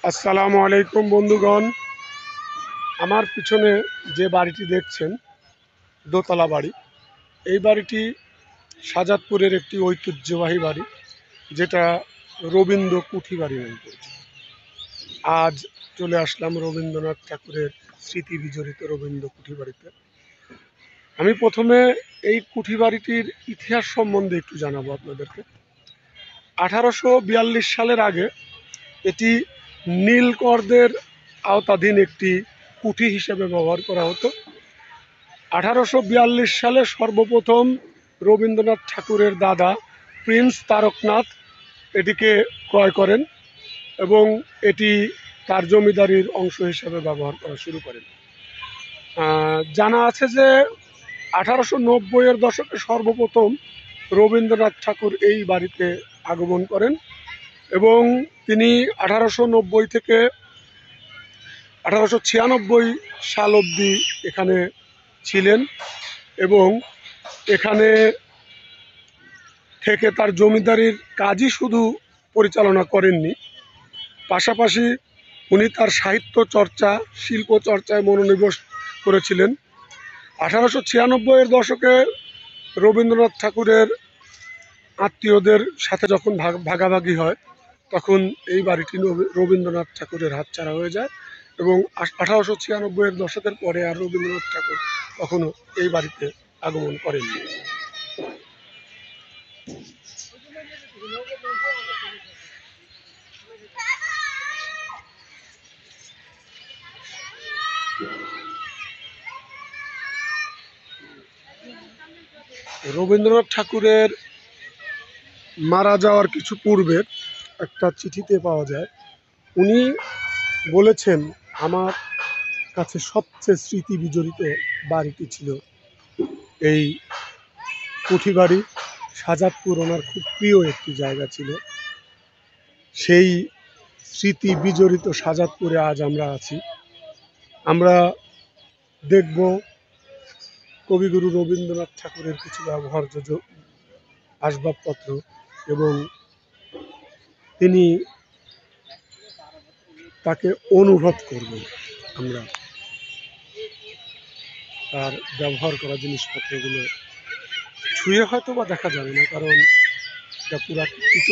আসসালামু আলাইকুম বন্ধুগণ। আমার পিছনে যে বাড়িটি দেখছেন দোতলা বাড়ি, এই বাড়িটি শাহজাদপুরের একটি ঐতিহ্যবাহী বাড়ি, যেটা রবীন্দ্র কুঠি বাড়ি নামে পরিচিত। আজ চলে আসলাম রবীন্দ্রনাথ ঠাকুরের স্মৃতি বিজড়িত রবীন্দ্র কুঠি বাড়িতে। আমি প্রথমে এই কুঠি বাড়িটির ইতিহাস সম্বন্ধে একটু জানাবো আপনাদেরকে। 1842 সালের আগে এটি নীলকরদের আওতাধীন একটি কুঠি হিসেবে ব্যবহার করা হতো। 1842 সালে সর্বপ্রথম রবীন্দ্রনাথ ঠাকুরের দাদা প্রিন্স তারকনাথ এটিকে ক্রয় করেন এবং এটি তার জমিদারির অংশ হিসেবে ব্যবহার করা শুরু করেন। জানা আছে যে 1890-এর দশকে সর্বপ্রথম রবীন্দ্রনাথ ঠাকুর এই বাড়িতে আগমন করেন এবং তিনি 1890 থেকে 1896 সাল অবধি এখানে ছিলেন এবং এখানে থেকে তার জমিদারির কাজই শুধু পরিচালনা করেননি, পাশাপাশি উনি তার সাহিত্য চর্চা, শিল্প চর্চায় মনোনিবেশ করেছিলেন। 1896-এর দশকে রবীন্দ্রনাথ ঠাকুরের আত্মীয়দের সাথে যখন ভাগাভাগি হয়, তখন এই বাড়িটি রবীন্দ্রনাথ ঠাকুরের হাতছাড়া হয়ে যায় এবং 1896-এর দশকের পরে আর রবীন্দ্রনাথ ঠাকুর কখনো এই বাড়িতে আগমন করেননি। রবীন্দ্রনাথ ঠাকুরের মারা যাওয়ার কিছু পূর্বে একটা চিঠিতে পাওয়া যায়, উনি বলেছেন, আমার কাছে সবচেয়ে স্মৃতি বিজড়িত বাড়িটি ছিল এই কুঠি বাড়ি। শাহজাদপুর ওনার খুব প্রিয় একটি জায়গা ছিল। সেই স্মৃতি বিজড়িত শাহজাদপুরে আজ আমরা আছি। আমরা দেখব কবিগুরু রবীন্দ্রনাথ ঠাকুরের কিছু ব্যবহার্য আসবাবপত্র এবং তিনি তাকে অনুভব করব। আমরা তার ব্যবহার করা জিনিসপত্রগুলো ছুঁয়ে হয়তো বা দেখা যাবে না, কারণ এটা পুরাকৃত,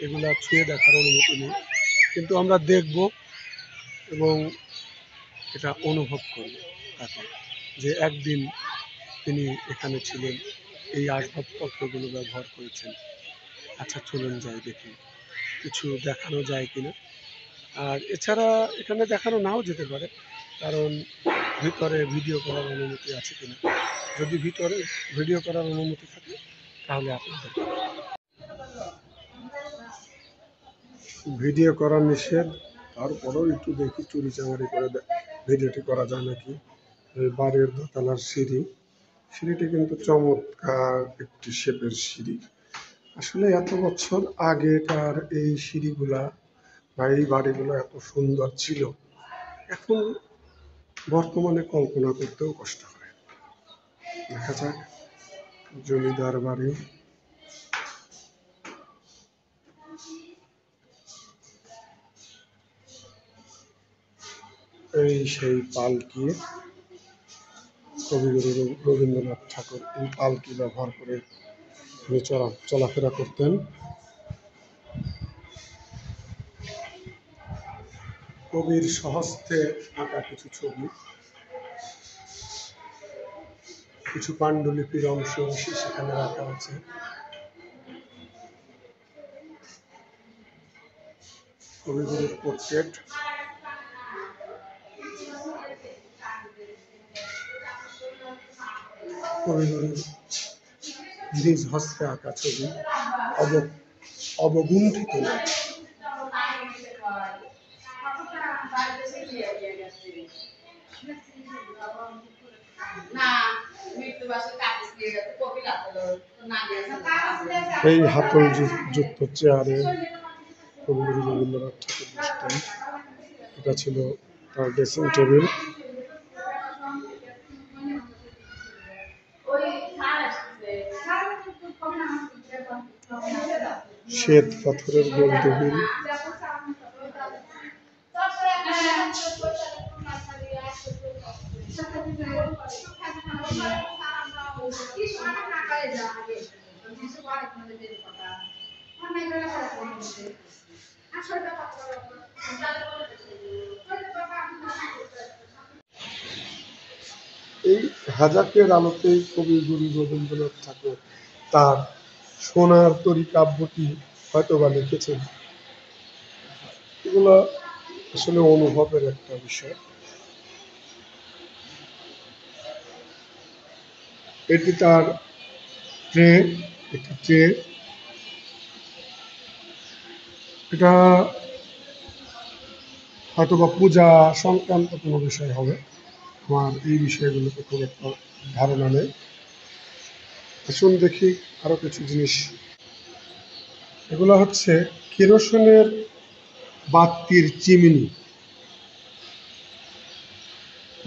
এগুলা ছুঁয়ে দেখার অনুমতি নেই, কিন্তু আমরা দেখব এবং এটা অনুভব করব তাকে, যে একদিন তিনি এখানে ছিলেন, এই আসবাবপত্রগুলো ব্যবহার করেছেন। আচ্ছা, চলুন যাই, দেখি কিছু দেখানো যায় কিনা। আর এছাড়া এখানে দেখানো নাও যেতে পারে, কারণ ভিতরে ভিডিও করার অনুমতি আছে কিনা। যদি ভিতরে ভিডিও করার অনুমতি থাকে তাহলে আপনাদের ভিডিও করা নিষেধ, তারপরেও একটু দেখি চুরি চামারি করে ভিডিওটি করা যায় নাকি। বাড়ির দোতলার সিঁড়িটি কিন্তু চমৎকার একটি শেপের সিঁড়ি। আসলে এত বছর আগেকার এই সিঁড়িগুলা বা এই বাড়িগুলো এত সুন্দর ছিল, এখন বর্তমানে কল্পনা করতেও কষ্ট হয়। দেখা যাক, জমিদার বাড়ি। এই সেই পালকি, কবিগুরু রবীন্দ্রনাথ ঠাকুর এই পালকি ব্যবহার করে তিনি চলাফেরা করতেন। কবির স্বহস্তে আঁকা কিছু ছবি, কিছু পাণ্ডুলিপির অংশ সেখানে রাখা আছে। কবিগুরুর পোর্ট্রেট, কবিগুরুর নিজ হস্তে আঁকা ছবি, অবগুণ্ঠিত নয়। এই হাতল যুক্ত চেয়ারে কবিগুরু রবীন্দ্রনাথ ঠাকুর বসতেন। এটা ছিল তার ড্রেসিং টেবিল। শ্বেত পাথরের গোল টেবিল, এই হাজাকের আলোতেই কবিগুরু রবীন্দ্রনাথ ঠাকুর তার সোনার তরী কাব্যটি হয়তোবা লিখেছেন। এগুলো আসলে অনুভবের একটা বিষয়। এটি তার ট্রে, একটি ট্রে। এটা হয়তোবা পূজা সংক্রান্ত কোনো বিষয় হবে, আমার এই বিষয়গুলোতে খুব একটা ধারণা নেই। আসুন দেখি আরো কিছু জিনিস। এগুলো হচ্ছে কেরোসিনের বাতির চিমনি,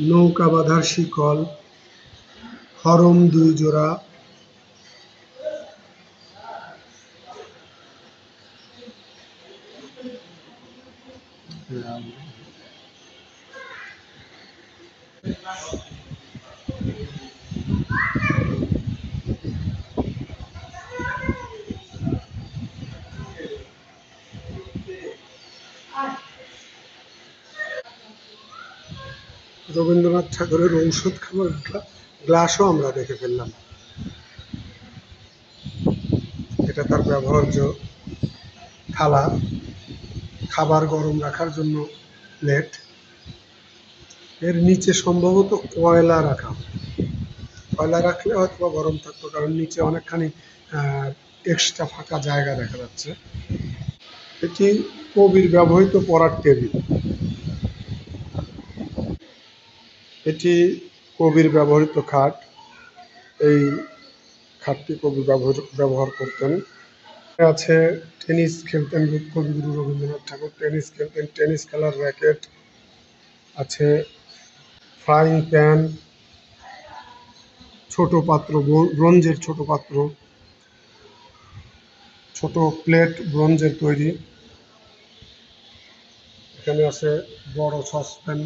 নৌকা বাঁধার শিকল, হরম 2 জোড়া, রবীন্দ্রনাথ ঠাকুরের ঔষধ খাবার গ্লাসও আমরা দেখে ফেললাম। এটা তার ব্যবহার্য থালা, খাবার গরম রাখার জন্য প্লেট। এর নিচে সম্ভবত কয়লা রাখা, কয়লা রাখলে হয়তো গরম থাকতো, কারণ নিচে অনেকখানি এক্সট্রা ফাঁকা জায়গা দেখা যাচ্ছে। এটি কবির ব্যবহৃত পড়ার টেবিল। এটি কবির ব্যবহৃত খাট। এই খাটটি কবি ব্যবহার করতেন। আছে টেনিস খেলতেন কবিগুরু রবীন্দ্রনাথ ঠাকুর, টেনিস খেলতেন। টেনিস খেলার র্যাকেট আছে, ফ্রাইং প্যান, ছোট পাত্র, ব্রোঞ্জের ছোট পাত্র, ছোট প্লেট ব্রোঞ্জের তৈরি। এখানে আছে বড় সসপ্যান।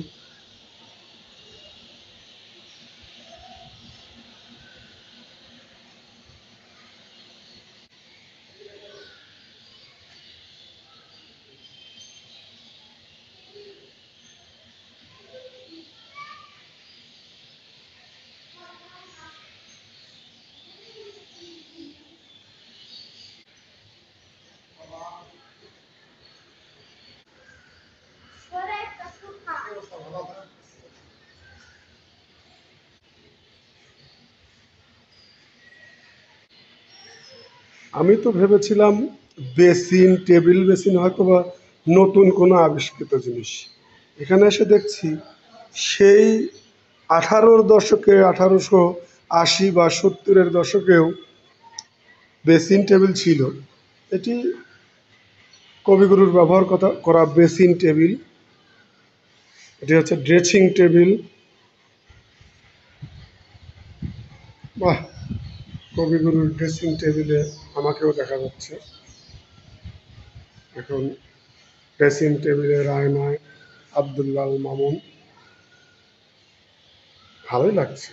আমি তো ভেবেছিলাম বেসিন, টেবিল বেসিন হয়তোবা নতুন কোনো আবিষ্কৃত জিনিস। এখানে এসে দেখছি সেই 18 দশকে, 1880 বা 70-এর দশকেও বেসিন টেবিল ছিল। এটি কবিগুরুর ব্যবহার করা বেসিন টেবিল। এটি হচ্ছে ড্রেসিং টেবিল। বাহ, কবিগুরুর ড্রেসিং টেবিলে আমাকেও দেখা যাচ্ছে। এখন ড্রেসিং টেবিলের আয়নায় আব্দুল্লাহ মামুন, ভালোই লাগছে।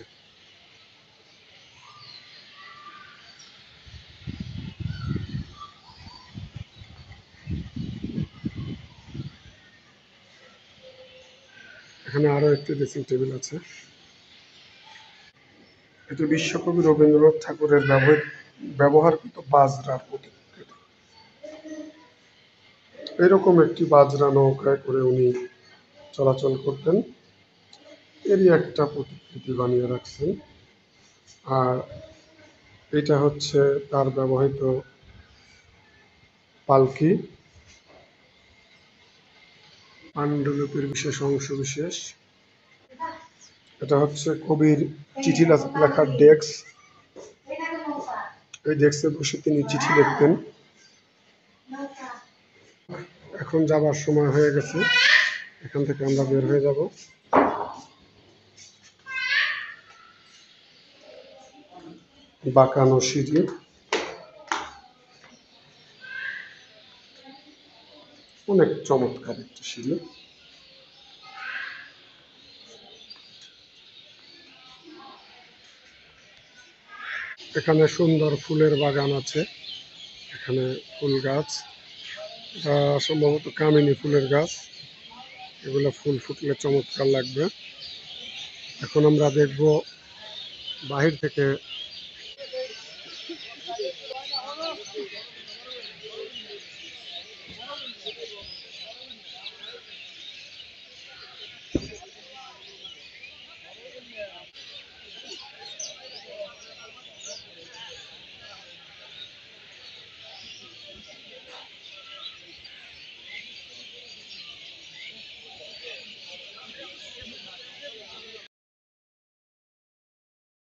এখানে আরো একটি ড্রেসিং টেবিল আছে। এটি বিশ্বকবি রবীন্দ্রনাথ ঠাকুরের ব্যবহারকৃত বাজরার প্রতিকৃতি। এরকম একটি বাজরা নৌকায় করে উনি চলাচল করতেন, এরই একটা প্রতিকৃতি বানিয়ে রাখছেন। আর এটা হচ্ছে তার ব্যবহৃত পালকি, পাণ্ডুলিপির বিশেষ অংশ বিশেষ। এটা হচ্ছে কবির চিঠি লেখার ডেস্ক। এই ডেস্কে বসে তিনি চিঠি লিখতেন। এখন যাবার সময় হয়ে গেছে, এখান থেকে আমরা বের হয়ে যাব। বাঁকানো সিঁড়ি, অনেক চমৎকার একটি সিঁড়ি। এখানে সুন্দর ফুলের বাগান আছে। এখানে ফুল গাছ, এটা সম্ভবত কামিনী ফুলের গাছ। এগুলো ফুল ফুটলে চমৎকার লাগবে। এখন আমরা দেখব বাহির থেকে